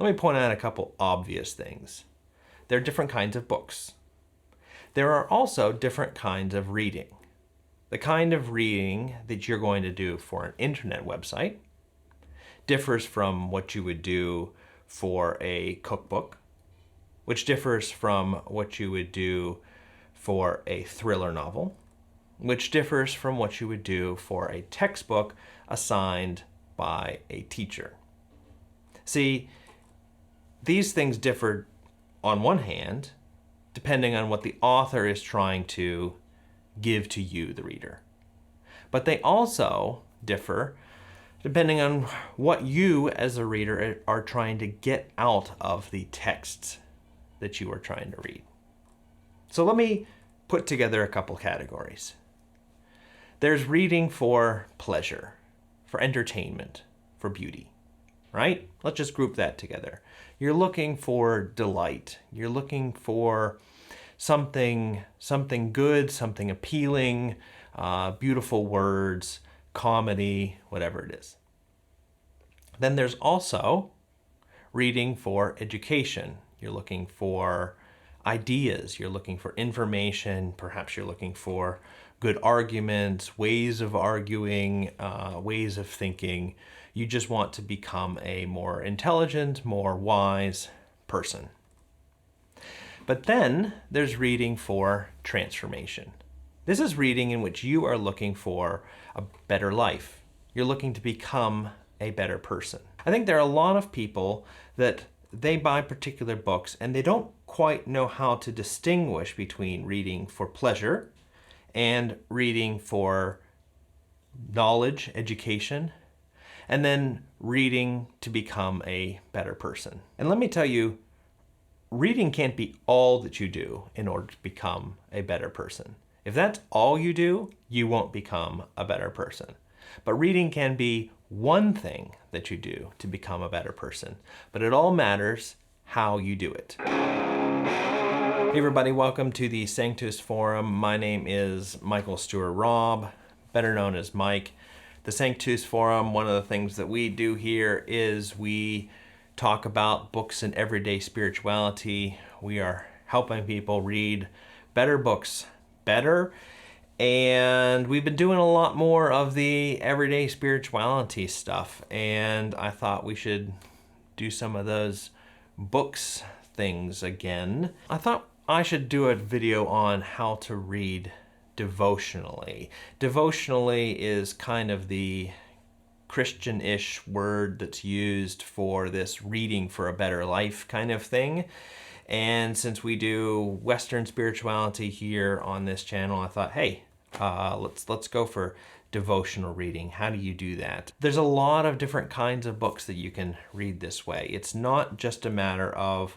Let me point out a couple obvious things. There are different kinds of books. There are also different kinds of reading. The kind of reading that you're going to do for an internet website differs from what you would do for a cookbook, which differs from what you would do for a thriller novel, which differs from what you would do for a textbook assigned by a teacher. See, these things differ on one hand, depending on what the author is trying to give to you, the reader. But they also differ depending on what you as a reader are trying to get out of the texts that you are trying to read. So let me put together a couple categories. There's reading for pleasure, for entertainment, for beauty, right? Let's just group that together. You're looking for delight. You're looking for something good, something appealing, beautiful words, comedy, whatever it is. Then there's also reading for education. You're looking for ideas. You're looking for information. Perhaps you're looking for good arguments, ways of arguing, ways of thinking. You just want to become a more intelligent, more wise person. But then there's reading for transformation. This is reading in which you are looking for a better life. You're looking to become a better person. I think there are a lot of people that they buy particular books and they don't quite know how to distinguish between reading for pleasure and reading for knowledge, education, and then reading to become a better person. And let me tell you, reading can't be all that you do in order to become a better person. If that's all you do, you won't become a better person. But reading can be one thing that you do to become a better person. But it all matters how you do it. Hey everybody, welcome to the Sanctus Forum. My name is Michael Stewart Robb, better known as Mike. The Sanctus Forum, one of the things that we do here is we talk about books and everyday spirituality. We are helping people read better books, better. And we've been doing a lot more of the everyday spirituality stuff. And I thought we should do some of those books things again. I thought I should do a video on how to read devotionally. Devotionally is kind of the Christian-ish word that's used for this reading for a better life kind of thing. And since we do Western spirituality here on this channel, I thought, hey, let's go for devotional reading. How do you do that? There's a lot of different kinds of books that you can read this way. It's not just a matter of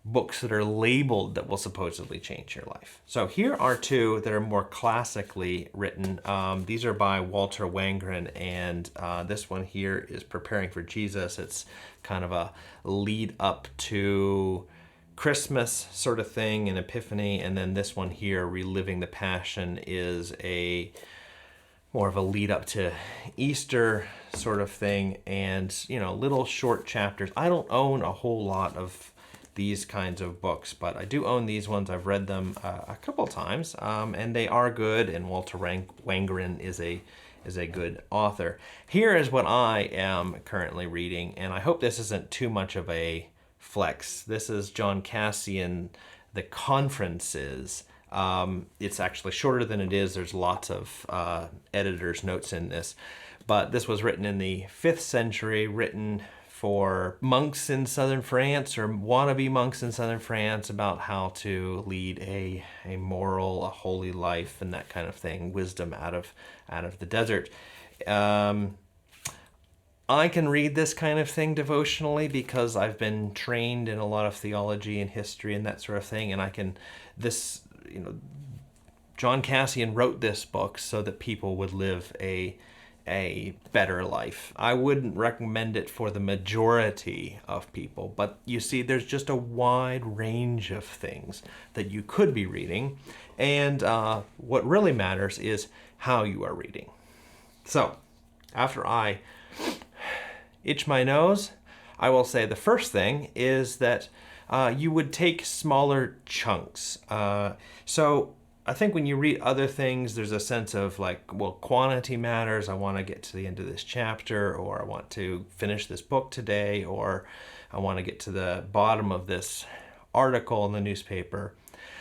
books that are labeled that will supposedly change your life. So here are two that are more classically written. These are by Walter Wangerin, and this one here is Preparing for Jesus. It's kind of a lead up to Christmas sort of thing, and Epiphany, and then this one here, Reliving the Passion, is a more of a lead up to Easter sort of thing, and little short chapters. I don't own a whole lot of these kinds of books, but I do own these ones. I've read them a couple times, and they are good, and Walter Wangerin is a good author. Here is what I am currently reading, and I hope this isn't too much of a flex. This is John Cassian, The Conferences. It's actually shorter than it is. There's lots of editor's notes in this, but this was written in the 5th century, written for monks in southern France or wannabe monks in southern France about how to lead a moral, a holy life and that kind of thing, wisdom out of the desert. I can read this kind of thing devotionally because I've been trained in a lot of theology and history and that sort of thing, and John Cassian wrote this book so that people would live a better life. I wouldn't recommend it for the majority of people, but you see, there's just a wide range of things that you could be reading, and what really matters is how you are reading. So, after I itch my nose, I will say the first thing is that you would take smaller chunks. So I think when you read other things, there's a sense of like, well, quantity matters. I want to get to the end of this chapter, or I want to finish this book today, or I want to get to the bottom of this article in the newspaper.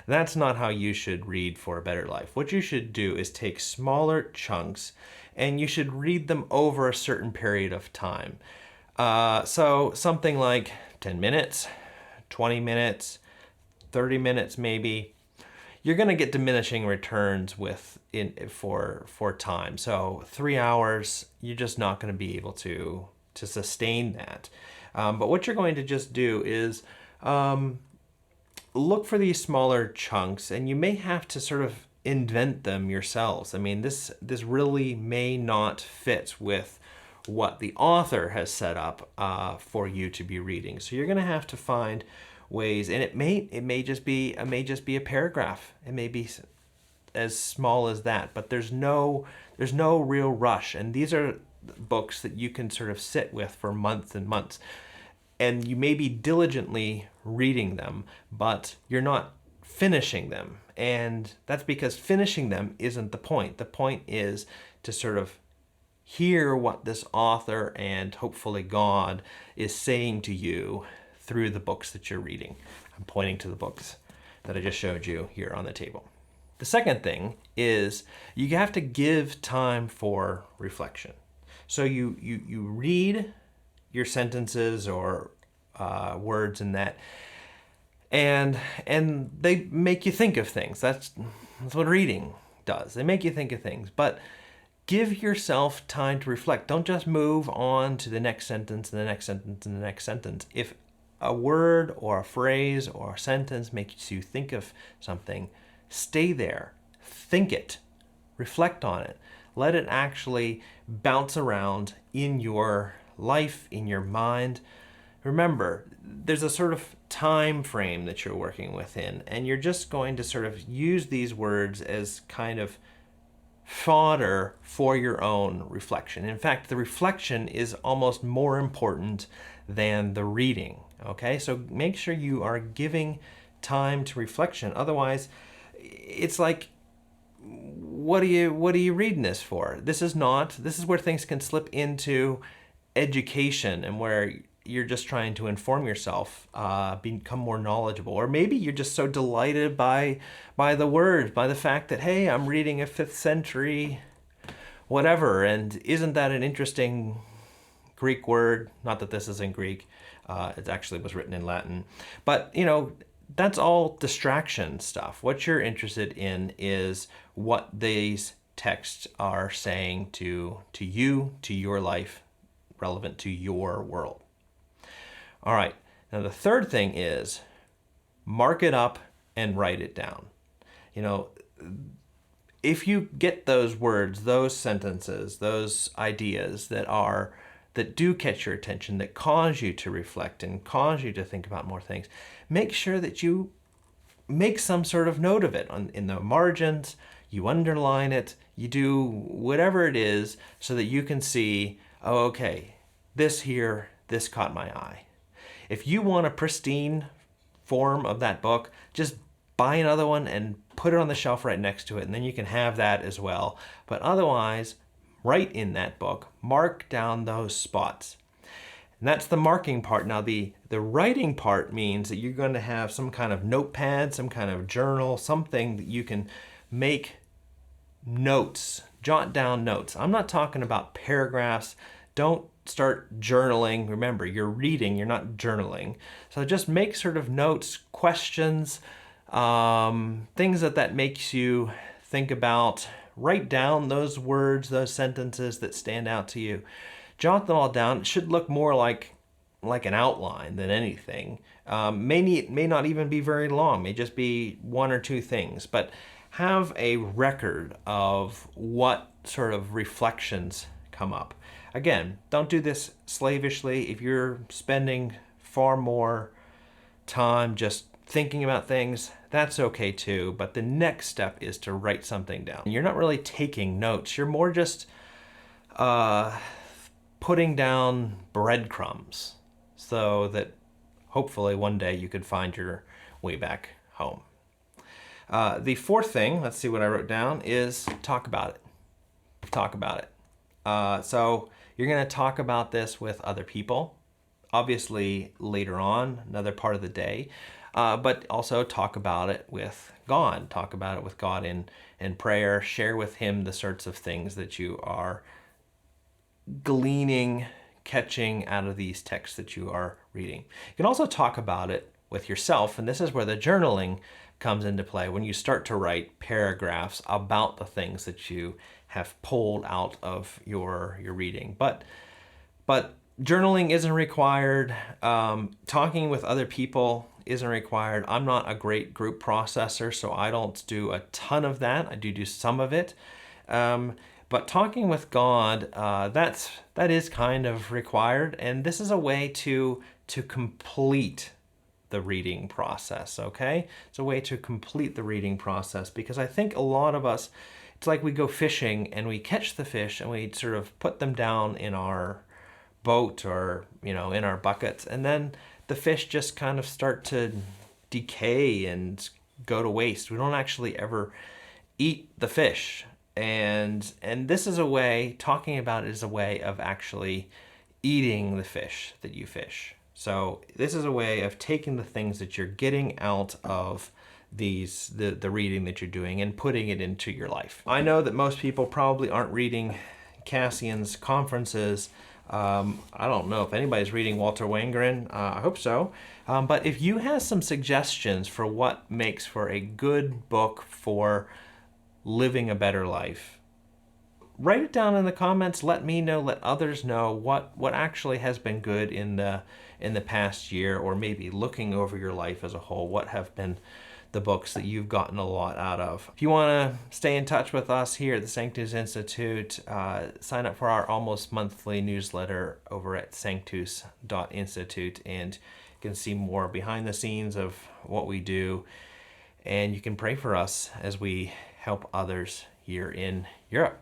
That's not how you should read For a Better Life. What you should do is take smaller chunks, and you should read them over a certain period of time. So something like 10 minutes, 20 minutes, 30 minutes maybe. You're going to get diminishing returns for time. So 3 hours, you're just not going to be able to sustain that. But what you're going to just do is look for these smaller chunks, and you may have to sort of invent them yourselves. I mean, this really may not fit with what the author has set up for you to be reading. So you're going to have to find ways, and it may just be a paragraph. It may be as small as that, but there's no real rush. And these are books that you can sort of sit with for months and months. And you may be diligently reading them, but you're not finishing them. And that's because finishing them isn't the point. The point is to sort of hear what this author and hopefully God is saying to you through the books that you're reading. I'm pointing to the books that I just showed you here on the table. The second thing is you have to give time for reflection. So you read your sentences or words in that, and they make you think of things. That's what reading does. They make you think of things, but give yourself time to reflect. Don't just move on to the next sentence and the next sentence and the next sentence. If a word or a phrase or a sentence makes you think of something, stay there, think it, reflect on it. Let it actually bounce around in your life, in your mind. Remember, there's a sort of time frame that you're working within, and you're just going to sort of use these words as kind of fodder for your own reflection. In fact, the reflection is almost more important than the reading. Okay, so make sure you are giving time to reflection. Otherwise, it's like, what are you reading this for? This is where things can slip into education, and where you're just trying to inform yourself, become more knowledgeable. Or maybe you're just so delighted by the words, by the fact that, hey, I'm reading a 5th century whatever, and isn't that an interesting Greek word? Not that this is in Greek. It actually was written in Latin. But, that's all distraction stuff. What you're interested in is what these texts are saying to you, to your life, relevant to your world. All right, now the third thing is mark it up and write it down. If you get those words, those sentences, those ideas that do catch your attention, that cause you to reflect and cause you to think about more things, make sure that you make some sort of note of it in the margins, you underline it, you do whatever it is so that you can see, oh, okay, this caught my eye. If you want a pristine form of that book, just buy another one and put it on the shelf right next to it, and then you can have that as well. But otherwise, write in that book, mark down those spots. And that's the marking part. Now, the writing part means that you're going to have some kind of notepad, some kind of journal, something that you can make notes, jot down notes. I'm not talking about paragraphs. Don't start journaling. Remember, you're reading, you're not journaling. So just make sort of notes, questions, things that makes you think about. Write down those words, those sentences that stand out to you. Jot them all down. It should look more like an outline than anything. It may not even be very long. It may just be one or two things. But have a record of what sort of reflections come up. Again, don't do this slavishly. If you're spending far more time just thinking about things, that's okay too. But the next step is to write something down. You're not really taking notes. You're more just putting down breadcrumbs so so that hopefully one day you could find your way back home. The fourth thing, let's see what I wrote down, is talk about it. Talk about it. So you're going to talk about this with other people, obviously later on, another part of the day, but also talk about it with God. Talk about it with God in prayer. Share with Him the sorts of things that you are gleaning, catching out of these texts that you are reading. You can also talk about it with yourself, and this is where the journaling comes into play, when you start to write paragraphs about the things that you have pulled out of your reading. But journaling isn't required. Talking with other people isn't required. I'm not a great group processor, so I don't do a ton of that. I do some of it. But talking with God, that is kind of required, and this is a way to complete the reading process, okay? It's a way to complete the reading process, because I think a lot of us, it's like we go fishing and we catch the fish and we sort of put them down in our boat or, in our buckets, and then the fish just kind of start to decay and go to waste. We don't actually ever eat the fish. And this is a way, talking about it is a way of actually eating the fish that you fish. So this is a way of taking the things that you're getting out of the reading that you're doing and putting it into your life. I know that most people probably aren't reading Cassian's conferences. I don't know if anybody's reading Walter Wangerin. I hope so. But if you have some suggestions for what makes for a good book for living a better life, write it down in the comments. Let me know, let others know what actually has been good in the past year, or maybe looking over your life as a whole. What have been the books that you've gotten a lot out of? If you want to stay in touch with us here at the Sanctus Institute, sign up for our almost monthly newsletter over at sanctus.institute, and you can see more behind the scenes of what we do, and you can pray for us as we help others here in Europe.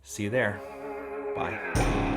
See you there. Bye.